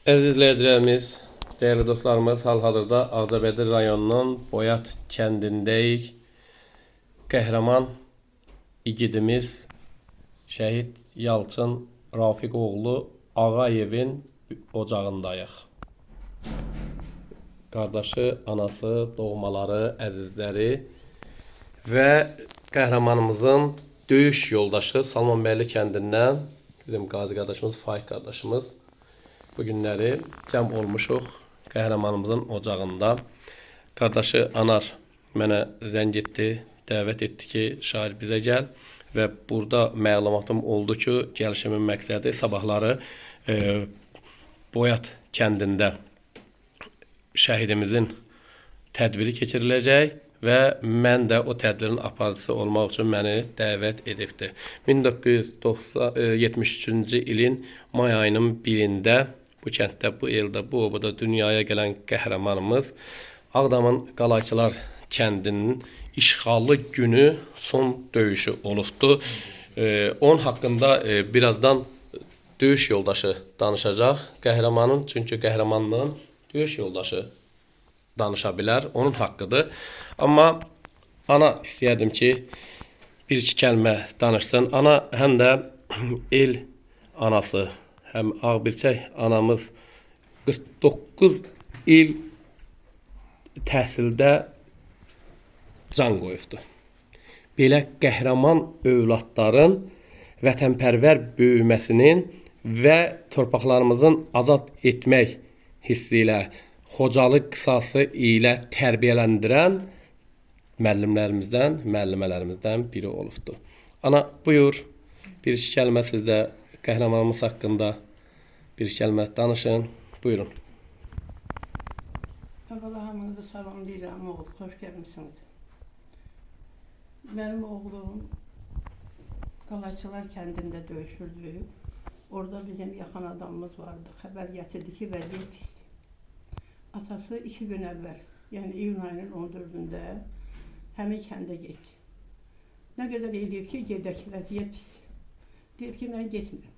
Əziz izləyicilərimiz, değerli dostlarımız, hal-hazırda Ağcabədi rayonunun Boyat kəndindəyik. Qəhrəman igidimiz şəhid Yalçın Rafiqoğlu Ağayevin ocağındayıq. Qardaşı, anası, doğmaları, əzizləri və qəhrəmanımızın döyüş yoldaşı Salmanbəyli kəndindən bizim qazi qardaşımız, Faiq qardaşımız bu günləri cəm olmuşuq qəhrəmanımızın ocağında. Qardaşı Anar mənə zəng etdi, dəvət etdi ki, şair bizə gəl və burada məlumatım oldu ki, gəlişimin məqsədi sabahları Boyat kəndində şəhidimizin tədbiri keçiriləcək və mən də o tədbirin aparıcısı olmaq üçün məni dəvət edibdi. 1973-cü ilin may ayının 1-də bu kənddə, bu eldə, bu obada dünyaya gələn qəhrəmanımız Ağdamın Qalayçılar kəndinin işğalı günü son döyüşü olubdu. Onun haqqında birazdan döyüş yoldaşı danışacaq. Qəhrəmanın, çünki qəhrəmanlığın döyüş yoldaşı danışa bilər, onun haqqıdır. Amma ana istəyərdim ki, bir-iki kəlmə danışsın. Ana həm də el anası, həm Ağbirçək anamız 49 il təhsildə can qoyubdur. Belə qəhrəman övladların vətənpərvər böyüməsinin və torpaqlarımızın azad etmək hissi ilə, Xocalı qisası ilə tərbiyələndirən müəllimlərimizdən, müəllimələrimizdən biri olubdur. Ana, buyur, bir-iki kəlmə sizdə qəhrəmanımız haqqında bir kəlmə danışın. Buyurun. Əvvəla hamınızı salamlayıram, oğul, xoş gəlmişsiniz. Mənim oğlum Qalayçılar kəndində döyüşürdü. Orada bizim yaxın adamımız vardı. Xəbər gətirdi ki, vəziyyət pisdir. Atası 2 gün əvvəl, yəni iyun ayının 14-də həmin kəndə getdi. Nə qədər eləyib ki, gedək, vəziyyət pisdir. Deyib ki, mən getmirəm.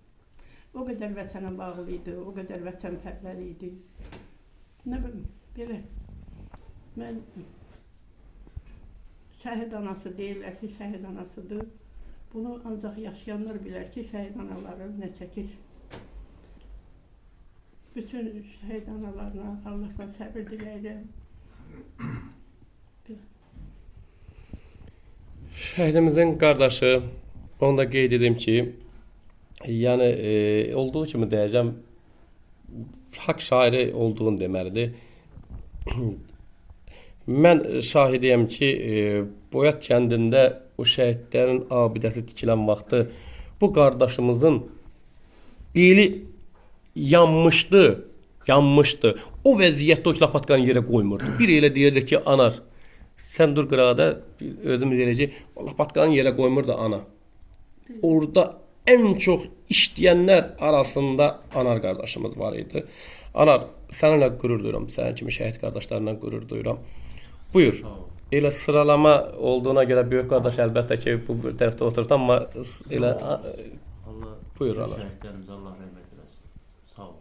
O qədər vətənə bağlı idi, o qədər vətənpərvər idi. Nə bilim, belə. Mən şəhid anası deyirlər ki, şəhid anasıdır. Bunu ancaq yaşayanlar bilər ki, şəhid anaları nə çəkir. Bütün şəhid analarına Allah'tan səbir diləyirəm. Şəhidimizin qardaşı, onu da qeyd edim ki, yəni olduğu kimi deyəcəm, haqq şairi olduğunu deməlidir. Mən şahidiyəm ki, Boyat kəndində o şəhidlərin abidəsi tikilən vaxtı bu qardaşımızın beli yanmışdı. O vəziyyətdə o lapatkanı yerə qoymurdu. Bir elə deyirdi ki, Anar, sən dur qırağda, özümüz eləcək, o lapatkanı yerə qoymurdu ana. Orada ən çox işləyənlər arasında Anar qardaşımız var idi. Anar, səninlə qürur duyuram, sənin kimi şəhid qardaşlarla qürur duyuram. Buyur. Elə sıralama olduğuna görə böyük qardaş əlbəttə ki, bu tərəfdə oturdu, amma elə buyur Anar. Şəhidlərimizə Allah rəhmət eləsin. Sağ ol.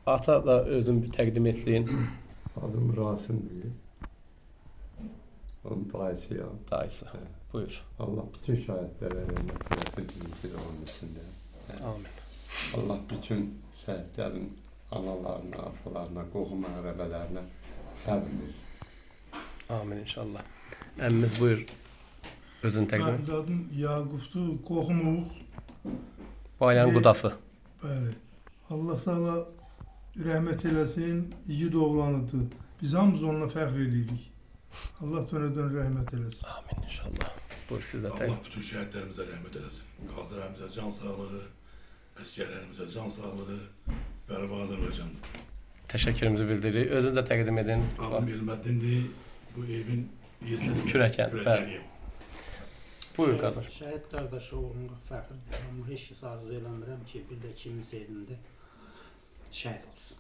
Ata da özünü təqdim etsin. Adım Rasim'dir. Onun dayısıyam. Dayısı. Buyur. Allah bütün şəhidlərə rəhmət eləsin, bizimki də onun içində. Amin. Allah bütün şəhidlərin analarına, atalarına, qohum əqrəbələrinə səbr versin. Amin inşallah. Əmmimiz buyur. Özünü təqdim et. Mənim adım Yaqubdur, qohumuq. Baylan qudası. Bəli. Allah sağla rəhmət eləsin, igid oğlanıdır. Biz hamımız onunla fəxr edirik. Allah dönədən rəhmət eləsin. Amin inşallah. Buyur sizə Allah təqdim. bütün şəhidlərimizə rəhmət eləsin. Qazilərimizə can sağlığı, əskərlərimizə can sağlığı, Qərib Azərbaycandır. Təşəkkürümüzü bildiririk. Özünüz də təqdim edin. Adım Elməddindir, bu evin yeznəsi. Kürəkən, bəli. Buyur qardaş. Şəhid qardaşı oğlumla fəxr edirəm. Heç kəs arzu eləmirəm ki, bir də kiminsə evində şəhid olsun.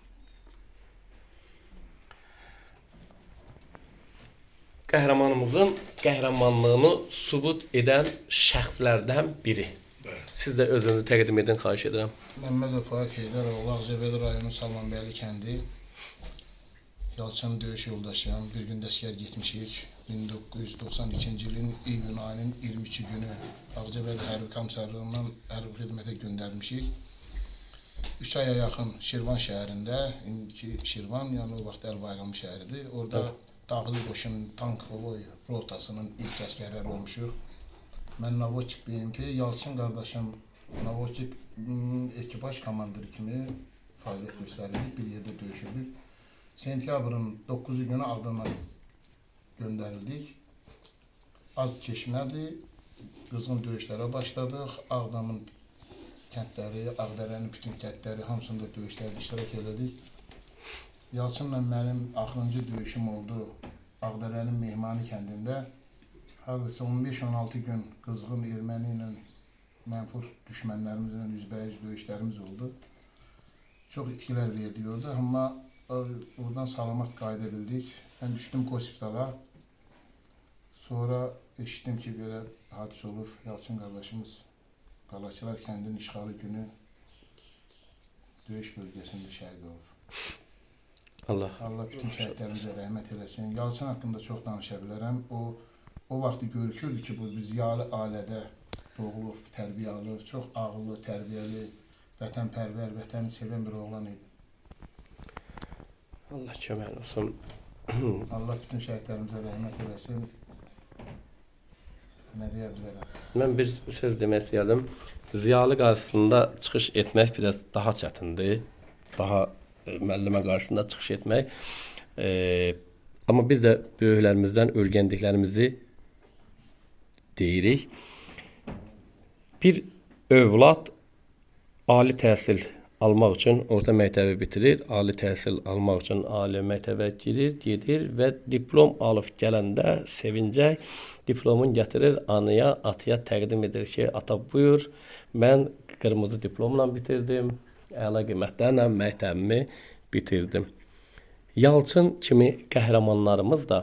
Qəhrəmanımızın qəhrəmanlığını sübut edən şəxslərdən biri. Siz də özünüzü təqdim edin, xahiş edirəm. Məmmədov Faiq Heydəroğlu, Ağcabədi rayonu Salmanbəyli kəndi. Yalçın döyüş yoldaşıyam. Bir gün dəstgər getmişik. 1992-ci ilin iyun ayının 22 günü Ağcabədi Hərbi Komissarlığından hərbi xidmətə göndərmişik. 3 aya yaxın Şirvan şəhərində, indiki Şirvan, yəni o vaxt Əlbayramlı şəhəridir. Orada Dağlı Qoşun tank rotasının ilk əskərləri olmuşuq. Mən Navoçik BMP, Yalçın qardaşım Navoçik ekipaj komandiri kimi fəaliyyət göstərirdik, bir yerdə döyüşürdük. Sentyabrın 9-u günü Ağdam'a göndərildik. Az keçmədi, qızğın döyüşlərə başladıq. Ağdamın kəndləri, Ağdərənin bütün kəndləri, hamısında döyüşlərdə iştirak elədik. Yalçınla mənim axırıncı döyüşüm oldu Ağdərənin Mehmani kəndində. Hardasa 15-16 gün qızğın erməni ilə mənfur düşmənlərimizlə üzbəyiz döyüşlərimiz oldu. Çox itkilər verdik orada, amma oradan salamat qayıda bildik. Mən düşdüm hospitala. Sonra eşitdim ki, belə hadisə olub. Yalçın qardaşımız Qalaçılar kəndinin işğalı günü döyüş bölgəsində şəhid olub. Allah bütün şəhidlərimizə rəhmət eləsin. Yalçın haqqında çox danışa bilərəm. O vaxt görükürdü ki, bu ziyalı ailədə doğulub, tərbiyə alıb, çox ağıllı, tərbiyəli, vətənpərvər, vətəni sevən bir oğlan idi. Allah kömək olsun. Allah bütün şəhidlərimizə rəhmət eləsin. Nə deyə bilərəm? Mən bir söz demək istəyirdim. Ziyalı qarşısında çıxış etmək biraz daha çətindir. Daha müəllimə qarşısında çıxış etmək. Amma biz də böyüklərimizdən öyrəndiklərimizi deyirik. Bir övlad ali təhsil almaq üçün orta məktəbi bitirir, ali təhsil almaq üçün ali məktəbə gedir və diplom alıb gələndə sevincək diplomunu gətirir, anaya, ataya təqdim edir ki, ata buyur, mən qırmızı diplomla bitirdim, əla qiymətlərlə məktəbimi bitirdim. Yalçın kimi qəhrəmanlarımız da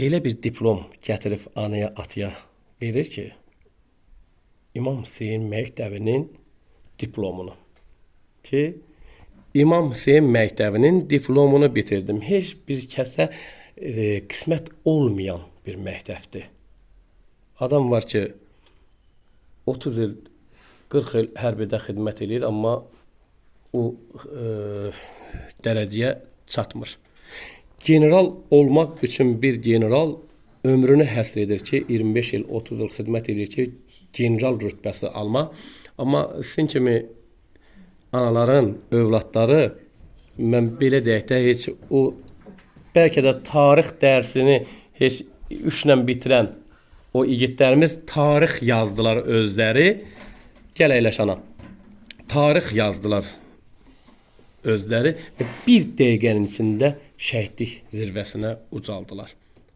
elə bir diplom gətirib anaya, ataya verir ki, İmam Hüseyin məktəbinin diplomunu. Ki, İmam Hüseyin məktəbinin diplomunu bitirdim. Heç bir kəsə qismət olmayan bir məktəbdir. Adam var ki, 30 il, 40 il hərbidə xidmət edir, amma o dərəcəyə çatmır. General olmaq üçün bir general ömrünü həsr edir ki, 25 il, 30 il xidmət edir ki, general rütbəsi alma. Amma sizin kimi anaların, övladları, mən belə deyək də, heç o, bəlkə də tarix dərsini heç 3-lə bitirən o igidlərimiz tarix yazdılar özləri, gəl əyləş ana, tarix yazdılar özləri və bir dəqiqənin içində şəhidlik zirvəsinə ucaldılar.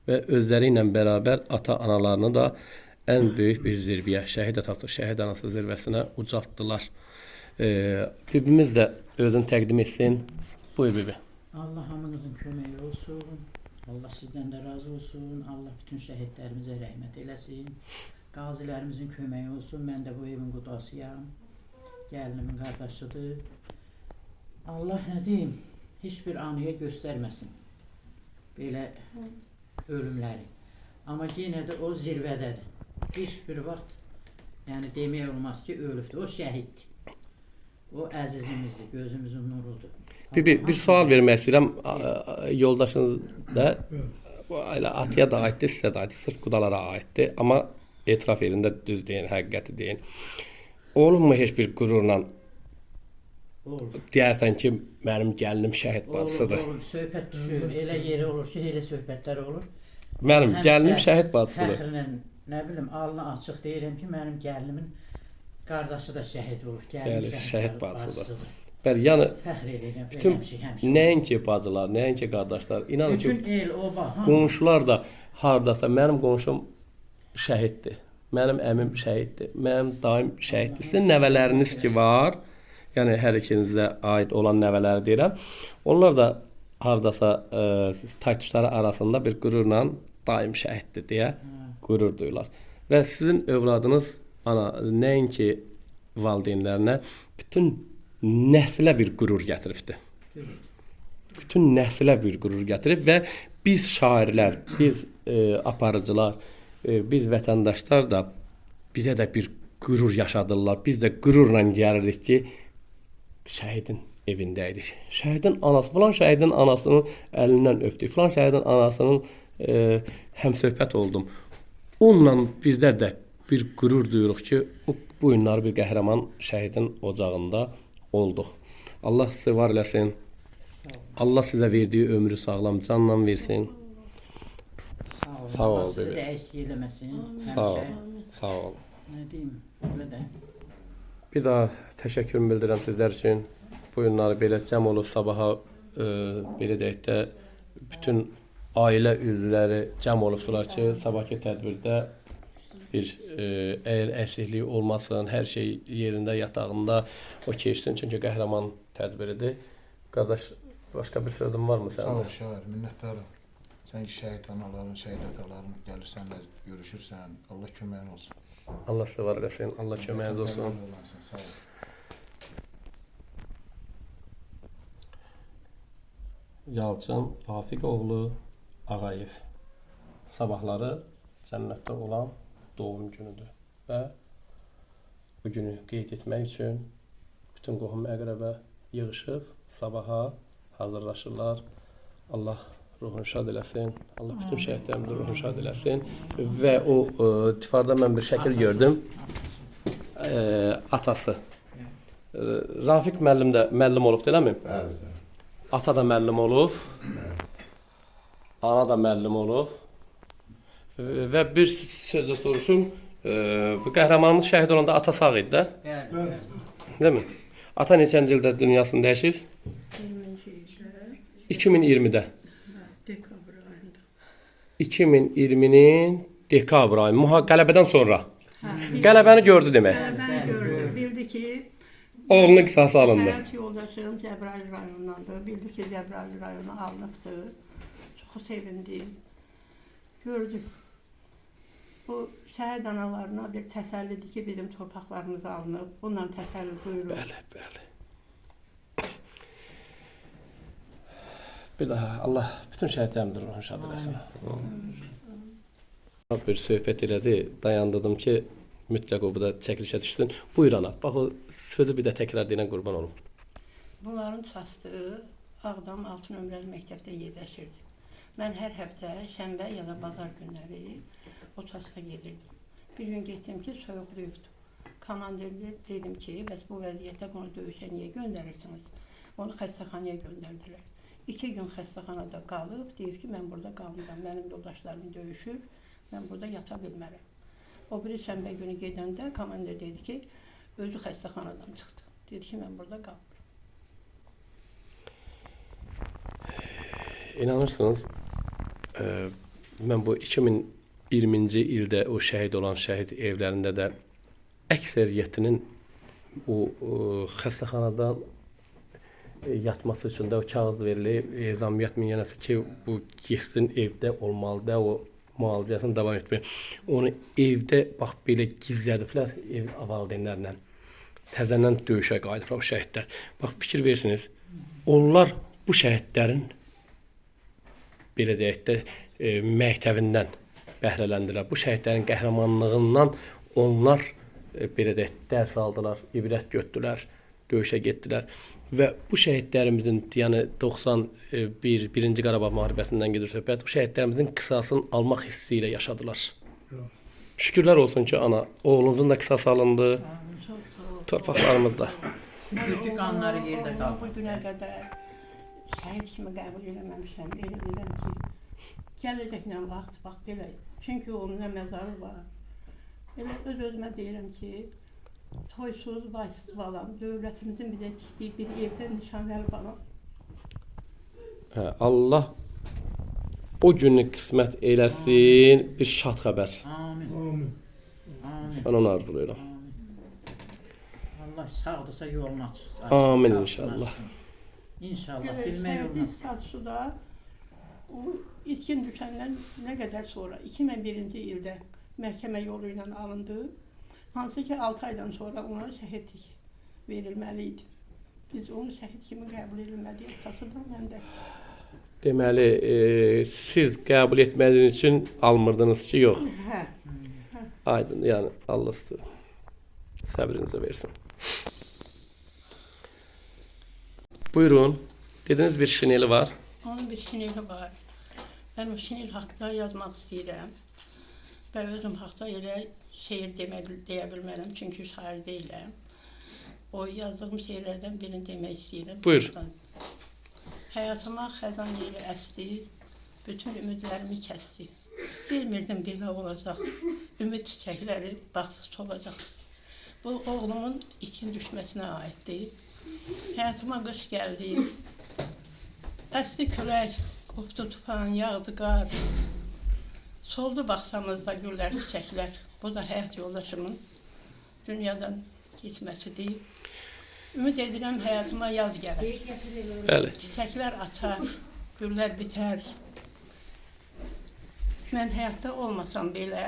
Və özləri ilə bərabər ata-analarını da ən böyük bir zirvəyə, şəhid atası, şəhid anası zirvəsinə ucaltdılar. Bibimiz də özünü təqdim etsin. Buyur bibi. Allah hamınızın köməyi olsun. Allah sizdən də razı olsun. Allah bütün şəhidlərimizə rəhmət eləsin. Qazilərimizin köməyi olsun. Mən də bu evin qudasıyam. Gəlinimin qardaşıdır. Allah nə deyim, heç bir anıya göstərməsin belə ölümləri. Amma yenə də o zirvədədir. Heç bir vaxt, yəni demək olmaz ki, ölübdür. O şəhiddir. O əzizimizdir, gözümüzün nurudur. Bir sual vermək istəyirəm. Yoldaşınız da ataya da aiddir, sizə də aiddir, sırf qudalara aiddir. Amma etiraf yerində düz deyin, həqiqəti deyin. Olubmu heç bir qürurla deyərsən ki, mənim gəlinim şəhid bacısıdır? Olur, söhbət düşür, elə yeri olur ki, elə söhbətlər olur. Mənim gəlinim şəhid bacısıdır. Fəxrlə, nə bilim, alnı açıq deyirəm ki, mənim gəlinimin qardaşı da şəhid olur. Gəlinim şəhid bacısıdır. Bəli, yəni fəxr edirəm. bütün nəinki bacılar, nəinki qardaşlar, inanın ki, bütün el, oba, qonşular da hardasa mənim qonşum şəhiddir. Mənim əmim şəhiddir. Mənim daim şəhiddir. Sizin nəvələriniz ki var, yəni hər ikinizə aid olan nəvələri deyirəm. Onlar da hardasa taytuşları arasında bir qürurla daim şəhiddir deyə qürur duyurlar. Və sizin övladınız nəinki valideynlərinə, bütün nəslə bir qürur gətiribdi. Bütün nəslə bir qürur gətirib və biz şairlər, biz aparıcılar, biz vətəndaşlar da bizə də bir qürur yaşadırlar. Biz də qürurla gəlirik ki, şəhidin evindəydik. Şəhidin anası, filan şəhidin anasının əlindən öpdük. Filan şəhidin anasının həmsöhbət oldum. Onunla bizlər də bir qürur duyuruq ki, bu günlər bir qəhrəman şəhidin ocağında olduq. Allah sizə var eləsin. Allah sizə verdiyi ömrü sağlam canla versin. Sağ ol, Allah sizi bebe. də əksik eləməsin. Sağ ol. Həmişə. Sağ ol. Nə deyim, belə də. Bir daha təşəkkür bildirirəm sizlər üçün. Bu günləri belə cəm olub sabaha belə deyək də bütün ailə üzvləri cəm olubdular ki, sabahki tədbirdə bir əgər əksiklik olmasın, hər şey yerində, yatağında o keçsin. Çünki qəhrəman tədbiridir. Qardaş, başqa bir sözün varmı Sağ sənin? ol şair, minnətdarım. Sən ki şəhid analarım, şəhid atalarım gəlirsən də görüşürsən. Allah köməyin olsun. Allah sizə var eləsin. Allah köməyiniz olsun. Sağ ol. Yalçın Rafiqoğlu Ağayev. Sabahları cənnətdə olan doğum günüdür və bu günü qeyd etmək üçün bütün qohum əqrəbə yığışıb sabaha hazırlaşırlar. Allah ruhunu şad eləsin. Allah bütün şəhidlərimizin ruhunu şad eləsin. Və o tifarda mən bir şəkil gördüm. Atası. Rafiq müəllim də müəllim olub, eləmi? Bəli. Ata da müəllim olub. Ana da müəllim olub. Və bir sözlə soruşum, bu qəhrəmanımız şəhid olanda ata sağ idi də, Bəli. deyilmi? Ata neçənci ildə dünyasını dəyişib? 20-ci ildə 2020-də. dekabr ayında. 2020-nin dekabr ayı, qələbədən sonra. Hə, Qələbəni gördü demək. qələbəni gördü. Bildi ki, Oğlunun qisası alındı. həyat yoldaşım Cəbrayıl rayonundandır. Bildi ki, Cəbrayıl rayonu alınıbdır. Çox sevindi. Gördük. Bu şəhid analarına bir təsəllidir ki, bizim torpaqlarımız alınıb. Bununla təsəlli duyurur. Bəli, bəli. Bir daha Allah bütün şəhidlərimizin ruhunu şad eləsin. Bir söhbət elədi, dayandırdım ki, mütləq o bu da çəkilişə düşsün. Buyur ana, bax o sözü bir də təkrar deyilən qurban olum. Bunların çastığı Ağdam 6 nömrəli məktəbdə yerləşirdi. Mən hər həftə şənbə ya da bazar günləri o çasta gedirdim. Bir gün getdim ki, soyuqluyubdu. Komandirli dedim ki, bəs bu vəziyyətdə bunu döyüşə niyə göndərirsiniz? Onu xəstəxanaya göndərdilər. 2 gün xəstəxanada qalıb, deyir ki, mən burada qalmayacağam. Mənim yoldaşlarım döyüşür, mən burada yata bilmərəm. O biri şənbə günü gedəndə komandir dedi ki, özü xəstəxanadan çıxdı. Dedi ki, mən burada qalmıram. İnanırsınız, mən bu 2020-ci ildə o şəhid olan şəhid evlərində də əksəriyyətinin o xəstəxanadan yatması üçün də o kağız verilir, zamiyyət milyonəsi ki, bu geçsin evdə olmalıdır, o müalicəsini davam etmir. Onu evdə bax belə gizlədiblər ev valideynlərlə. Təzədən döyüşə qayıdıblar o şəhidlər. Bax fikir versiniz, onlar bu şəhidlərin belə deyək də məktəbindən bəhrələndilər. Bu şəhidlərin qəhrəmanlığından onlar belə deyək dərs aldılar, ibrət götürdülər, döyüşə getdilər. Və bu şəhidlərimizin, yəni 91-ci Qarabağ müharibəsindən gedir söhbət, bu şəhidlərimizin qisasını almaq hissi ilə yaşadılar. Şükürlər olsun ki, ana, oğlunuzun da qisası alındı, torpaqlarımızda. Şükür ki, qanları yerdə Bu qaldı. günə qədər şəhid kimi qəbul eləməmişəm. Elə bilirəm ki, gələcəklə vaxt bax belə. Çünki onun nə məzarı var. Elə öz-özümə deyirəm ki, toysuz, vaysız balam, dövlətimizin bizə tikdiyi bir evdə nişanəli balam. Allah o günü qismət eləsin, bir şad xəbər. Amin. Amin. Amin. Mən onu arzulayıram. Allah sağdırsa yolunu açsın. Amin inşallah. İnşallah Görə bilmək şəhidin yolunu. statusu da o itkin düşəndən nə qədər sonra 2001-ci ildə məhkəmə yolu ilə alındı. Hansı ki 6 aydan sonra ona şəhidlik verilməli idi. Biz onu şəhid kimi qəbul edilməli, əsası da məndə. Deməli, siz qəbul etmədiyiniz üçün almırdınız ki, yox. Hə, Aydın, yəni Allah sizə səbrinizi versin. Buyurun. Dediniz bir şineli var. onun bir şineli var. Mən o şinel haqqında yazmaq istəyirəm. Və özüm haqqında elə şeir deyə bilmərəm, çünki şair deyiləm. O yazdığım şeirlərdən birini demək istəyirəm. Buyur. Həyatıma xəzan yeli əsdi, bütün ümidlərimi kəsdi. Bilmirdim belə olacaq, ümid çiçəkləri baxsız olacaq. Bu oğlumun itin düşməsinə aiddir. Həyatıma qış gəldi, əsdi külək, qopdu tufan, yağdı qar. Soldu baxsamızda güllər, çiçəklər. Bu da həyat yoldaşımın dünyadan keçməsidir. Ümid edirəm həyatıma yaz gəlir. Bəli. Çiçəklər açar, güllər bitər. Mən həyatda olmasam belə,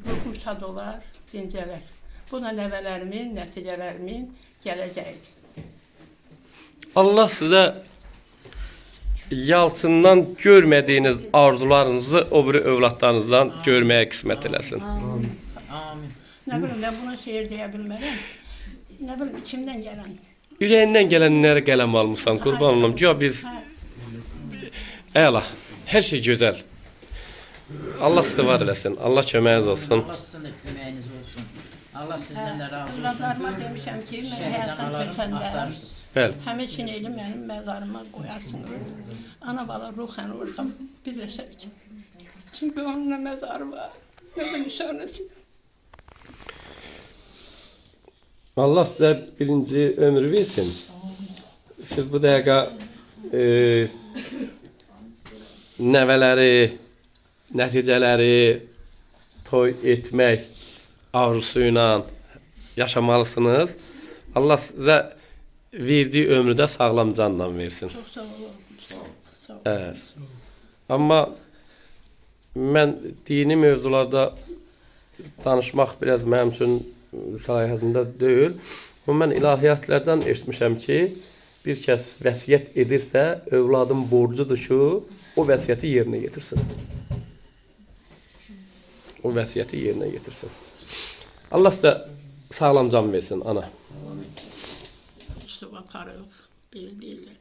ruhum şad olar, dincələr. Bu da nəvələrimin, nəticələrimin gələcəyidir. Allah sizə Yalçından görmədiyiniz arzularınızı o biri övladlarınızdan görməyə qismət eləsin. Amin. Nə bilim, mən buna şeir deyə bilmərəm. Nə bilim, içimdən gələn. Ürəyindən gələnlərə qələm almısan, qurban olum. Güya biz əla, hər şey gözəl. Allah sizə var eləsin, Allah köməyiniz olsun. Allah sizin də köməyiniz olsun. Allah sizdən də razı olsun. Övladlarıma demişəm ki, mən Şəhid həyatdan anaları keçəndə axtarırsınız. Bəli. həmin şineli mənim məzarıma qoyarsınız. Ana bala ruhən orada birləşərik. Çünki onun nə məzarı var, nə də nişanəsi. Allah sizə birinci ömür versin. Siz bu dəqiqə nəvələri, nəticələri toy etmək arzusu ilə yaşamalısınız. Allah sizə verdiyi ömrü də sağlam canla versin. Çox sağ olun. Sağ olun. Amma mən dini mövzularda danışmaq biraz mənim üçün səlahiyyətində deyil. Amma mən ilahiyyatlardan eşitmişəm ki, bir kəs vəsiyyət edirsə, övladın borcudur ki, o vəsiyyəti yerinə yetirsin. O vəsiyyəti yerinə yetirsin. Allah sizə sağlam can versin, ana. Su aparıb, belə deyirlər.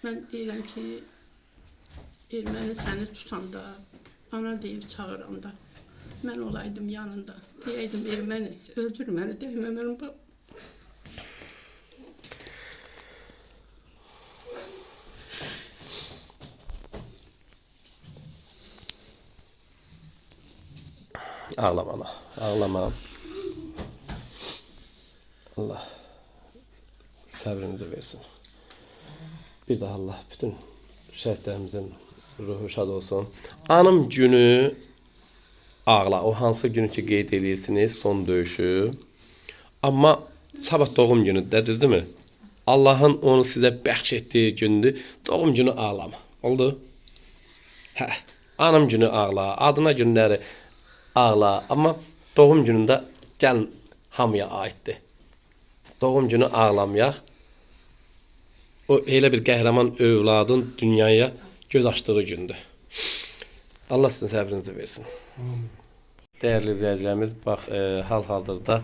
Mən deyirəm ki, erməni səni tutanda, ana deyib çağıranda, mən olaydım yanında. Deyəydim, erməni, öldür məni, dəymə mənim babam. Ağlama ana, ağlama. Allah səbrinizi versin. Bir daha Allah bütün şəhidlərimizin ruhu şad olsun. Anım günü ağla. O hansı günü ki qeyd edirsiniz, son döyüşü. Amma sabah doğum günüdür, düzdürmü? Allahın onu sizə bəxş etdiyi gündür. Doğum günü ağlama. Oldu? Hə. Anım günü ağla, adına günləri ağla. Amma doğum günündə gəlin hamıya aiddir. Doğum günü ağlamayaq. O elə bir qəhrəman övladın dünyaya göz açdığı gündür. Allah sizin səbrinizi versin. Dəyərli izləyicilərimiz, bax hal-hazırda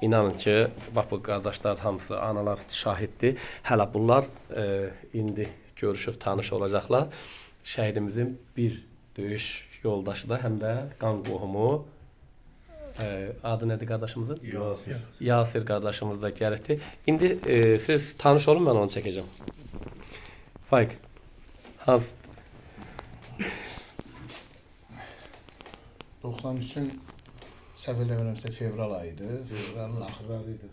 inanın ki, bax bu qardaşlar hamısı analar şahiddir. Hələ bunlar indi görüşüb tanış olacaqlar. Şəhidimizin bir döyüş yoldaşı da, həm də qan qohumu. Adı nədir qardaşımızın? Yasir qardaşımız da gəlibdir. İndi siz tanış olun, mən onu çəkəcəm. Faik, Hans. 93-ün səhv eləmirəmsə fevral ayıydı. Fevralın axırları idi.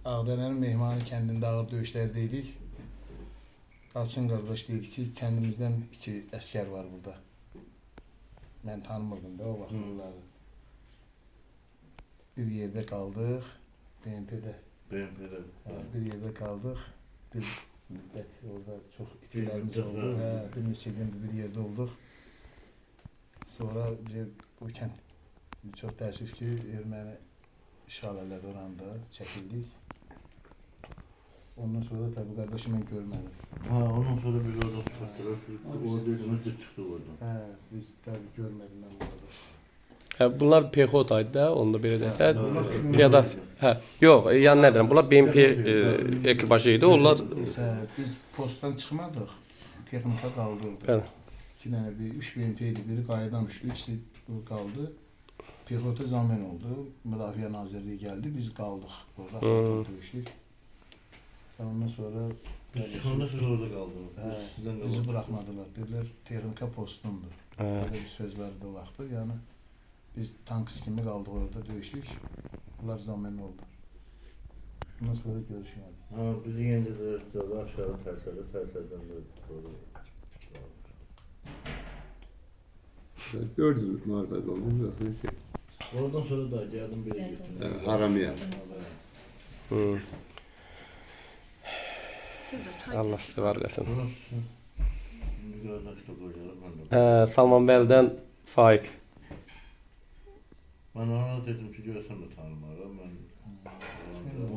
Ağdərənin Mehmani kəndində ağır döyüşlərdəydik. Yalçın qardaş deyildi ki, kəndimizdən 2 əskər var burada. Mən tanımırdım da o vaxtları. Bir yerdə qaldıq, BMP-də. Bir yerdə qaldıq, bir müddət orada çox itilərimiz oldu. Bir neçə gün bir yerdə olduq. Sonra bu kənd Çox təəssüf ki, erməni işğal elədi oranda, çəkildik. Ondan sonra tabii qardaşı mən görmədim. Ha, ondan sonra biz oradan çıxdılar. Oradaydınız da çıxdı oradan. Hə, biz tabii görmədim mən orada. Bunlar pexotaydı da, onu da belə deyək də. Piyada. Hə, yox, yəni nə deyirəm? Bunlar BMP ekipajı idi. Onlar Biz postdan çıxmadıq. Texnika qaldı orada. Bəli. 2 dənə, 3 BMP idi. Biri qayıdan uçdu, ikisi qaldı. Pexota zamen oldu. Müdafiə Nazirliyi gəldi, biz qaldıq. Orada döyüşdük. Ondan sonra Sonra siz orada qaldınız. hə, bizi buraxmadılar. Dedilər, texnika postundur. Böyle bir söz vardı o vaxtı. Yəni biz tank kimi qaldıq orada döyüşdük. Bunlar zamen oldu. Ondan sonra görüşmədik. Ha, bizi yendiler de aşağı terslerden de doğru. Gördünüz muhabbet oldu. Burası şey. Oradan sonra da geldim biri getirdim. Haramiye. Hı. Allah sizi var eləsin. Şimdi arkadaşlar kocalar ben de. Salman Bəylidən Faik. Ben ona dedim ki görsem de tanımarım. Ben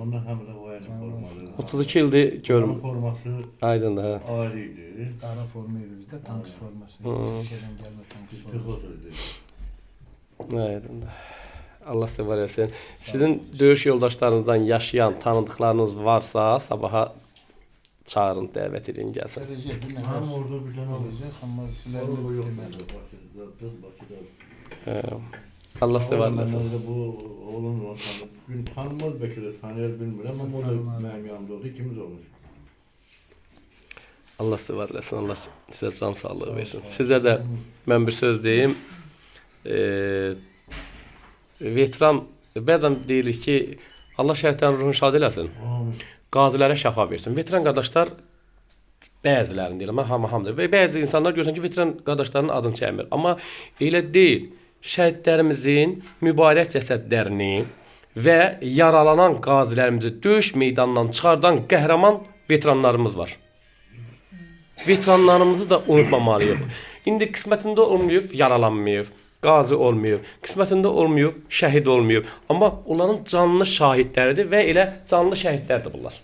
onunla hem de o aynı formalı. 32 ildir Onun görüm. forması Aydındır, hə. ayrıydı. Qara formuydu bizdə, tanks forması. Türkiyədən gəlmə tanks Biz forması. Pekota'ydı. Aydındır. Allah sizi var eləsin. Sizin döyüş yoldaşlarınızdan yaşayan, tanıdıqlarınız varsa sabaha çağırın, dəvət edin, gəlsin. Sadəcə bir Hem nəfər orada bir tane var. olacaq, amma Orada sizlərin yok. deməli. Bakı'da. Allah sizi var eləsin. Ben de bu oğlum var tanıdım. Tanımaz belki de tanıyar bilmiyorum ama o da benim yanımda oldu. İkimiz olmuş. Allah sizi var eləsin. Allah sizə can sağlığı versin. Sizə də mən bir söz deyim. Veteran bəzən deyirik ki, Allah şəhidlərin ruhunu şad eləsin. Amin. Qazilərə şəfa versin. Veteran qardaşlar bəzilərini deyirəm, hamıdır. Və bəzi insanlar görürsən ki, veteran qardaşlarının adını çəkmir. Amma elə deyil. Şəhidlərimizin mübarək cəsədlərini və yaralanan qazilərimizi döyüş meydanından çıxardan qəhrəman veteranlarımız var. Veteranlarımızı da unutmamalıyıq. İndi qismətində olmayıb, yaralanmayıb, qazi olmayıb, qismətində olmayıb, şəhid olmayıb. Amma onların canlı şahidləridir və elə canlı şəhidlərdir bunlar.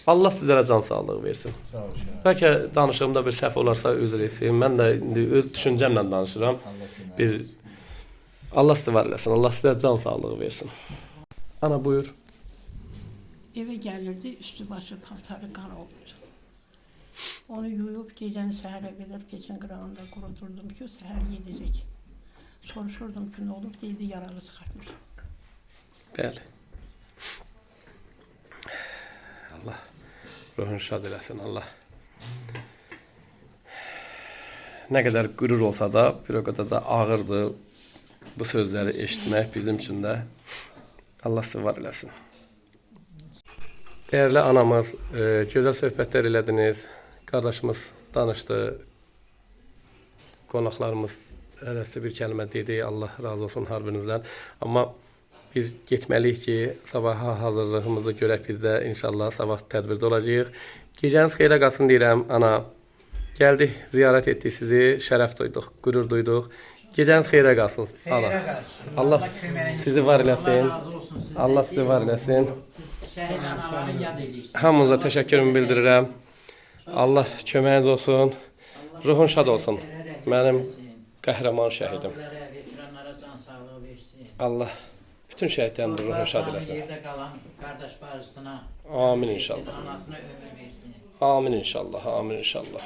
Allah sizlərə can sağlığı versin. Sağ ol şəhər. Bəlkə danışığımda bir səhv olarsa üzr istəyim. Mən də indi öz düşüncəmlə danışıram. Bir Allah sizi var eləsin. Allah sizə can sağlığı versin. Ana buyur. Eve gelirdi, üstü başı paltarı kan olurdu. Onu yuyup geceni səhərə qədər keçin qırağında quruturdum ki, səhər yedecek. Soruşurdum ki, ne olub, deyildi, yaralı çıxartmış. Bəli. Allah ruhunu şad eləsin, Allah. Nə qədər qürur olsa da, bir o qədər də ağırdır bu sözləri eşitmək bizim üçün də. Allah sizi var eləsin. Dəyərli anamız, gözəl söhbətlər elədiniz. Qardaşımız danışdı. Qonaqlarımız hərəsi bir kəlmə dedi. Allah razı olsun hər birinizdən. Amma biz getməliyik ki, sabaha hazırlığımızı görək biz də inşallah sabah tədbirdə olacağıq. Gecəniz xeyrə qalsın deyirəm, ana. Gəldik, ziyarət etdik sizi, şərəf duyduq, qürur duyduq. Gecəniz xeyrə qalsın, ana. Allah sizi var eləsin. Allah sizi var eləsin. Şəhid anaların yad edirsin. Hamınıza təşəkkürümü bildirirəm. Allah köməyiniz olsun. Ruhun şad olsun. Mənim qəhrəman şəhidim. Qazilərə, veteranlara can sağlığı versin. Allah bütün şəhidlərin ruhunu şad eləsin. Yerdə qalan qardaş bacısına Amin inşallah. anasına ömür versin. Amin inşallah. Amin inşallah.